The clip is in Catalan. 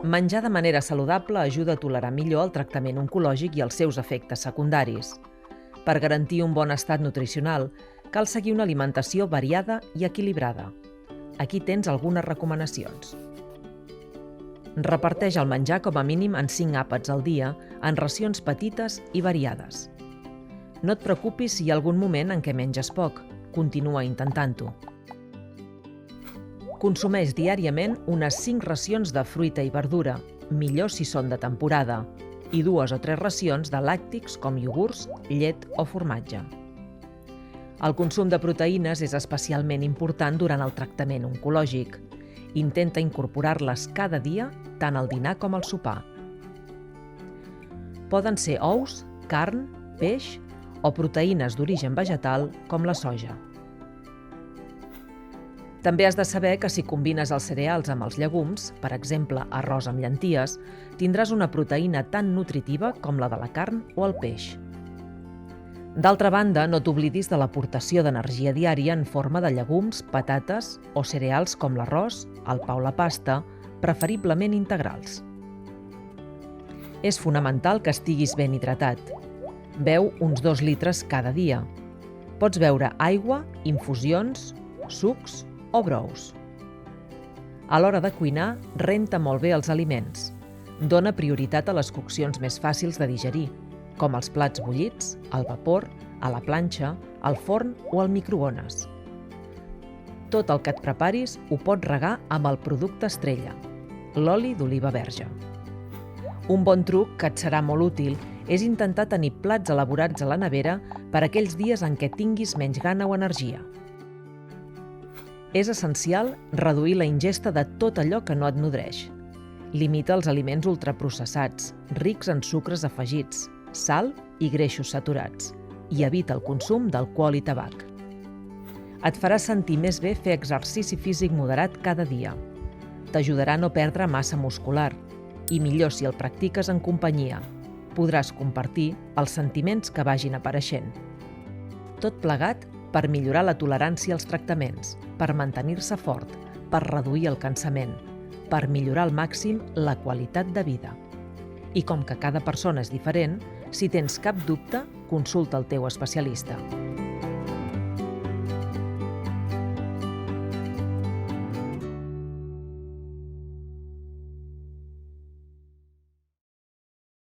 Menjar de manera saludable ajuda a tolerar millor el tractament oncològic i els seus efectes secundaris. Per garantir un bon estat nutricional, cal seguir una alimentació variada i equilibrada. Aquí tens algunes recomanacions. Reparteix el menjar com a mínim en 5 àpats al dia, en racions petites i variades. No et preocupis si hi ha algun moment en què menges poc. Continua intentant-ho. Consumeix diàriament unes 5 racions de fruita i verdura, millor si són de temporada, i 2 o 3 racions de làctics com iogurts, llet o formatge. El consum de proteïnes és especialment important durant el tractament oncològic. Intenta incorporar-les cada dia, tant al dinar com al sopar. Poden ser ous, carn, peix o proteïnes d'origen vegetal com la soja. També has de saber que si combines els cereals amb els llegums, per exemple arròs amb llenties, tindràs una proteïna tan nutritiva com la de la carn o el peix. D'altra banda, no t'oblidis de l'aportació d'energia diària en forma de llegums, patates o cereals com l'arròs, el pa o la pasta, preferiblement integrals. És fonamental que estiguis ben hidratat. Beu uns 2 litres cada dia. Pots beure aigua, infusions, sucs o brous. A l'hora de cuinar, renta molt bé els aliments. Dóna prioritat a les coccions més fàcils de digerir, com els plats bullits, al vapor, a la planxa, al forn o al microones. Tot el que et preparis ho pots regar amb el producte estrella, l'oli d'oliva verge. Un bon truc que et serà molt útil és intentar tenir plats elaborats a la nevera per aquells dies en què tinguis menys gana o energia. És essencial reduir la ingesta de tot allò que no et nodreix. Limita els aliments ultraprocessats, rics en sucres afegits, sal i greixos saturats, i evita el consum d'alcohol i tabac. Et farà sentir més bé fer exercici físic moderat cada dia. T'ajudarà a no perdre massa muscular, i millor si el practiques en companyia. Podràs compartir els sentiments que vagin apareixent. Tot plegat per millorar la tolerància als tractaments, per mantenir-se fort, per reduir el cansament, per millorar al màxim la qualitat de vida. I com que cada persona és diferent, si tens cap dubte, consulta el teu especialista.